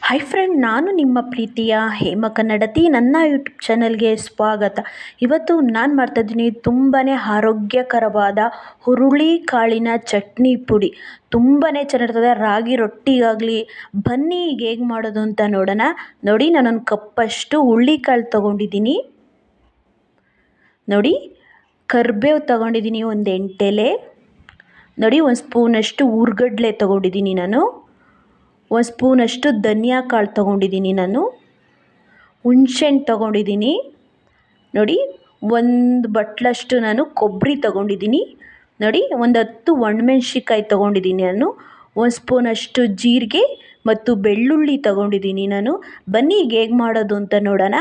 Hi friend, ನಾನು ನಿಮ್ಮ ಪ್ರೀತಿಯ ಹೇಮ ಕನ್ನಡತಿ. ನನ್ನ ಯೂಟ್ಯೂಬ್ ಚಾನಲ್ಗೆ ಸ್ವಾಗತ. ಇವತ್ತು ನಾನು ಮಾಡ್ತಾಯಿದ್ದೀನಿ ತುಂಬಾ ಆರೋಗ್ಯಕರವಾದ ಹುರುಳಿ ಕಾಳಿನ ಚಟ್ನಿ ಪುಡಿ. ತುಂಬಾ ಚೆನ್ನಾಗಿರ್ತದೆ. ರಾಗಿ ರೊಟ್ಟಿಗಾಗಲಿ. ಬನ್ನಿ ಈಗ ಹೇಗೆ ಮಾಡೋದು ಅಂತ ನೋಡೋಣ. ನೋಡಿ, ನಾನೊಂದು ಕಪ್ಪಷ್ಟು ಹುರುಳಿಕಾಳು ತೊಗೊಂಡಿದ್ದೀನಿ. ನೋಡಿ, ಕರಿಬೇವು ತೊಗೊಂಡಿದ್ದೀನಿ ಒಂದು 8 ಎಲೆ. ನೋಡಿ, ಒಂದು ಸ್ಪೂನಷ್ಟು ಹುರ್ಗಡ್ಲೆ ತೊಗೊಂಡಿದ್ದೀನಿ ನಾನು. ಒಂದು ಸ್ಪೂನಷ್ಟು ಧನಿಯಾ ಕಾಳು ತೊಗೊಂಡಿದ್ದೀನಿ ನಾನು. ಹುಣಸೆಹಣ್ಣು ತೊಗೊಂಡಿದ್ದೀನಿ. ನೋಡಿ, ಒಂದು ಬಟ್ಲಷ್ಟು ನಾನು ಕೊಬ್ಬರಿ ತೊಗೊಂಡಿದ್ದೀನಿ. ನೋಡಿ, ಒಂದು 10 ಒಣಮೆಣ್ಸಿಕಾಯಿ ತೊಗೊಂಡಿದ್ದೀನಿ ನಾನು. ಒಂದು ಸ್ಪೂನಷ್ಟು ಜೀರಿಗೆ ಮತ್ತು ಬೆಳ್ಳುಳ್ಳಿ ತೊಗೊಂಡಿದ್ದೀನಿ ನಾನು. ಬನ್ನಿ ಈಗ ಹೇಗೆ ಮಾಡೋದು ಅಂತ ನೋಡೋಣ.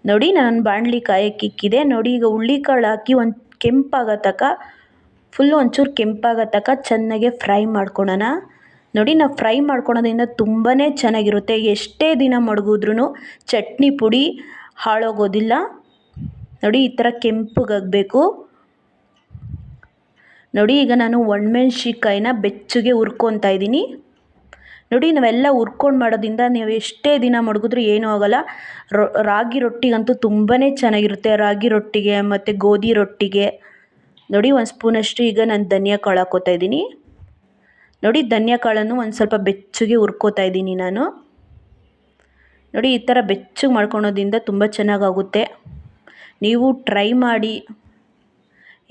ನೋಡಿ, ನಾನು ಬಾಣಲಿ ಕಾಯಕ್ಕಿಕ್ಕಿದೆ. ನೋಡಿ, ಈಗ ಹುರುಳಿಕಾಳು ಹಾಕಿ ಒಂದು ಕೆಂಪಾಗೋ ತನಕ, ಫುಲ್ಲು ಒಂಚೂರು ಕೆಂಪಾಗೋ ತನಕ ಚೆನ್ನಾಗೆ ಫ್ರೈ ಮಾಡ್ಕೊಳೋಣ. ನೋಡಿ, ನಾವು ಫ್ರೈ ಮಾಡ್ಕೊಳೋದ್ರಿಂದ ತುಂಬಾ ಚೆನ್ನಾಗಿರುತ್ತೆ. ಎಷ್ಟೇ ದಿನ ಮಡಗಿದ್ರೂ ಚಟ್ನಿ ಪುಡಿ ಹಾಳಾಗೋದಿಲ್ಲ. ನೋಡಿ, ಈ ಥರ ಕೆಂಪಗಾಗಬೇಕು. ನೋಡಿ, ಈಗ ನಾನು ಒಣಮೆಣ್ಸಿಕಾಯಿನ ಬೆಚ್ಚಗೆ ಹುರ್ಕೊತಾ ಇದ್ದೀನಿ. ನೋಡಿ, ನಾವೆಲ್ಲ ಹುರ್ಕೊಂಡು ಮಾಡೋದ್ರಿಂದ ನೀವು ಎಷ್ಟೇ ದಿನ ಮಡಗಿದ್ರೂ ಏನೂ ಆಗೋಲ್ಲ. ರಾಗಿ ರೊಟ್ಟಿಗಂತೂ ತುಂಬಾ ಚೆನ್ನಾಗಿರುತ್ತೆ. ರಾಗಿ ರೊಟ್ಟಿಗೆ ಮತ್ತು ಗೋಧಿ ರೊಟ್ಟಿಗೆ. ನೋಡಿ, ಒಂದು ಸ್ಪೂನಷ್ಟು ಈಗ ನಾನು ಧನಿಯಾ ಕಾಳು ಹಾಕ್ಕೋತಾ ಇದ್ದೀನಿ. ನೋಡಿ, ಧನಿಯಾ ಕಾಳನ್ನು ಒಂದು ಸ್ವಲ್ಪ ಬೆಚ್ಚಗೆ ಹುರ್ಕೋತಾ ಇದ್ದೀನಿ ನಾನು. ನೋಡಿ, ಈ ಥರ ಬೆಚ್ಚಗೆ ಮಾಡ್ಕೊಳೋದ್ರಿಂದ ತುಂಬ ಚೆನ್ನಾಗಾಗುತ್ತೆ. ನೀವು ಟ್ರೈ ಮಾಡಿ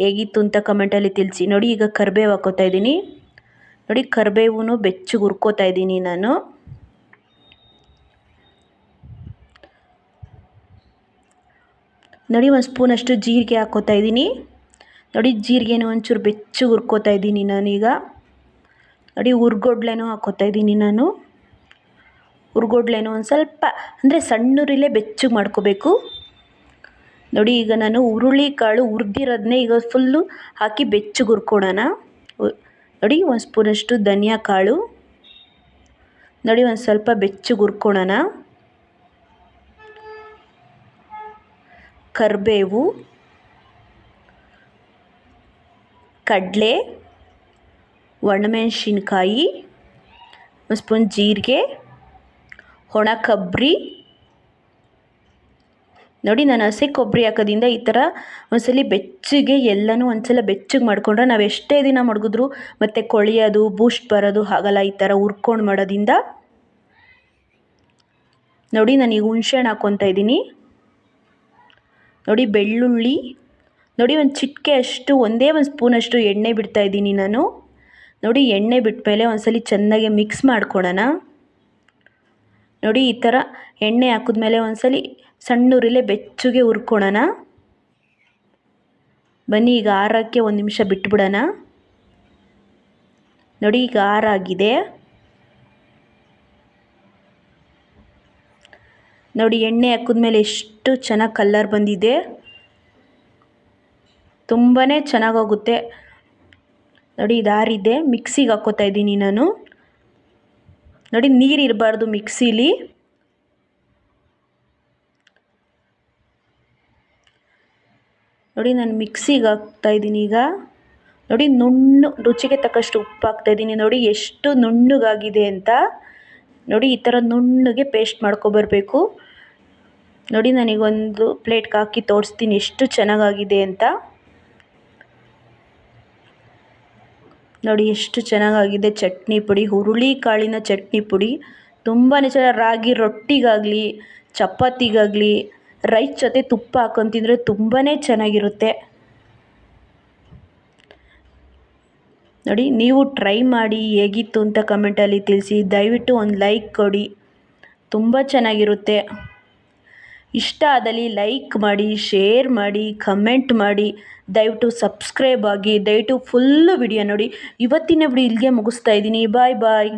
ಹೇಗಿತ್ತು ಅಂತ ಕಮೆಂಟಲ್ಲಿ ತಿಳಿಸಿ. ನೋಡಿ, ಈಗ ಕರಿಬೇವು ಹಾಕ್ಕೋತಾ ಇದ್ದೀನಿ. ನೋಡಿ, ಕರಿಬೇವು ಬೆಚ್ಚಗೆ ಹುರ್ಕೋತಾ ಇದ್ದೀನಿ ನಾನು. ನೋಡಿ, ಒಂದು ಸ್ಪೂನಷ್ಟು ಜೀರಿಗೆ ಹಾಕ್ಕೋತಾ ಇದ್ದೀನಿ. ನೋಡಿ, ಜೀರಿಗೆನೂ ಒಂಚೂರು ಬೆಚ್ಚಗೆ ಹುರ್ಕೋತಾ ಇದ್ದೀನಿ ನಾನೀಗ. ನೋಡಿ, ಹುರ್ಗಡ್ಲೆನೂ ಹಾಕ್ಕೋತಾ ಇದ್ದೀನಿ ನಾನು. ಹುರ್ಗಡ್ಲೆನೂ ಒಂದು ಸ್ವಲ್ಪ ಅಂದರೆ ಸಣ್ಣೂರಿಲೇ ಬೆಚ್ಚಗೆ ಮಾಡ್ಕೋಬೇಕು. ನೋಡಿ, ಈಗ ನಾನು ಹುರುಳಿಕಾಳು ಹುರಿದಿರೋದನ್ನೇ ಈಗ ಫುಲ್ಲು ಹಾಕಿ ಬೆಚ್ಚಗೆ ಹುರ್ಕೊಳ್ಳೋಣ. ನೋಡಿ, ಒಂದು ಸ್ಪೂನಷ್ಟು ಧನಿಯಾ ಕಾಳು. ನೋಡಿ, ಒಂದು ಸ್ವಲ್ಪ ಬೆಚ್ಚಗೆ ಹುರ್ಕೊಳ್ಳೋಣ. ಕರಿಬೇವು, ಕಡಲೆ, ಒಣಮೆಣಸಿನ್ಕಾಯಿ, ಒಂದು ಸ್ಪೂನ್ ಜೀರಿಗೆ, ಒಣ ಕೊಬ್ಬರಿ. ನೋಡಿ, ನಾನು ಹಸಿ ಕೊಬ್ಬರಿ ಹಾಕೋದ್ರಿಂದ ಈ ಥರ ಒಂದ್ಸಲ ಬೆಚ್ಚಗೆ ಎಲ್ಲನೂ ಒಂದ್ಸಲ ಬೆಚ್ಚಗೆ ಮಾಡಿಕೊಂಡ್ರೆ ನಾವು ಎಷ್ಟೇ ದಿನ ಮಡಗಿದ್ರೂ ಮತ್ತು ಕೊಳೆಯೋದು, ಬೂಸ್ಟ್ ಬರೋದು ಆಗಲ್ಲ ಈ ಥರ ಹುರ್ಕೊಂಡು ಮಾಡೋದ್ರಿಂದ. ನೋಡಿ, ನಾನೀಗ ಹುಣಸೆಹಣ್ಣು ಹಾಕ್ಕೊತಾ ಇದ್ದೀನಿ. ನೋಡಿ, ಬೆಳ್ಳುಳ್ಳಿ. ನೋಡಿ, ಒಂದು ಚಿಟಿಕೆ ಅಷ್ಟು, ಒಂದೇ ಒಂದು ಸ್ಪೂನಷ್ಟು ಎಣ್ಣೆ ಬಿಡ್ತಾಯಿದ್ದೀನಿ ನಾನು. ನೋಡಿ, ಎಣ್ಣೆ ಬಿಟ್ಟ ಮೇಲೆ ಒಂದ್ಸಲ ಚೆನ್ನಾಗಿ ಮಿಕ್ಸ್ ಮಾಡ್ಕೊಳ್ಳೋಣ. ನೋಡಿ, ಈ ಥರ ಎಣ್ಣೆ ಹಾಕಿದ್ಮೇಲೆ ಒಂದ್ಸಲ ಸಣ್ಣೂರಿಲೇ ಬೆಚ್ಚಗೆ ಹುರ್ಕೊಳ್ಳೋಣ. ಬನ್ನಿ ಈಗ ಆರೋಕ್ಕೆ 1 ನಿಮಿಷ ಬಿಟ್ಬಿಡೋಣ. ನೋಡಿ, ಈಗ ಆರಾಗಿದೆ. ನೋಡಿ, ಎಣ್ಣೆ ಹಾಕಿದ್ಮೇಲೆ ಎಷ್ಟು ಚೆನ್ನಾಗಿ ಕಲರ್ ಬಂದಿದೆ. ತುಂಬಾ ಚೆನ್ನಾಗೋಗುತ್ತೆ. ನೋಡಿ, ಇದು ಆರಿದೆ. ಮಿಕ್ಸಿಗೆ ಹಾಕ್ಕೋತಾ ಇದ್ದೀನಿ ನಾನು. ನೋಡಿ, ನೀರು ಇರಬಾರ್ದು ಮಿಕ್ಸಿಲಿ. ನೋಡಿ, ನಾನು ಮಿಕ್ಸಿಗೆ ಹಾಕ್ತಾ ಇದ್ದೀನಿ ಈಗ. ನೋಡಿ, ರುಚಿಗೆ ತಕ್ಕಷ್ಟು ಉಪ್ಪು ಹಾಕ್ತಾಯಿದ್ದೀನಿ. ನೋಡಿ, ಎಷ್ಟು ನುಣ್ಣಗಾಗಿದೆ ಅಂತ. ನೋಡಿ, ಈ ಥರ ನುಣ್ಣಗೆ ಪೇಸ್ಟ್ ಮಾಡ್ಕೊಬರ್ಬೇಕು. ನೋಡಿ, ನನಗೊಂದು ಪ್ಲೇಟ್ಗೆ ಹಾಕಿ ತೋರಿಸ್ತೀನಿ ಎಷ್ಟು ಚೆನ್ನಾಗಾಗಿದೆ ಅಂತ. ನೋಡಿ, ಎಷ್ಟು ಚೆನ್ನಾಗಾಗಿದೆ ಚಟ್ನಿ ಪುಡಿ. ಹುರುಳಿ ಕಾಳಿನ ಚಟ್ನಿ ಪುಡಿ ತುಂಬಾ ಚೆನ್ನಾಗಿ. ರಾಗಿ ರೊಟ್ಟಿಗಾಗಲಿ, ಚಪಾತಿಗಾಗಲಿ, ರೈಸ್ ಜೊತೆ ತುಪ್ಪ ಹಾಕೊಂಡು ತಿಂದರೆ ತುಂಬಾ ಚೆನ್ನಾಗಿರುತ್ತೆ. ನೋಡಿ, ನೀವು ಟ್ರೈ ಮಾಡಿ ಹೇಗಿತ್ತು ಅಂತ ಕಮೆಂಟಲ್ಲಿ ತಿಳಿಸಿ. ದಯವಿಟ್ಟು ಒಂದು ಲೈಕ್ ಕೊಡಿ, ತುಂಬ ಚೆನ್ನಾಗಿರುತ್ತೆ. ಇಷ್ಟ ಆದಲ್ಲಿ ಲೈಕ್ ಮಾಡಿ, ಶೇರ್ ಮಾಡಿ, ಕಮೆಂಟ್ ಮಾಡಿ. ದಯವಿಟ್ಟು ಸಬ್ಸ್ಕ್ರೈಬ್ ಆಗಿ. ದಯವಿಟ್ಟು ಫುಲ್ಲು ವಿಡಿಯೋ ನೋಡಿ. ಇವತ್ತಿನ ವಿಡಿಯೋ ಇಲ್ಲಿಗೆ ಮುಗಿಸ್ತಾ ಇದ್ದೀನಿ. ಬಾಯ್ ಬಾಯ್.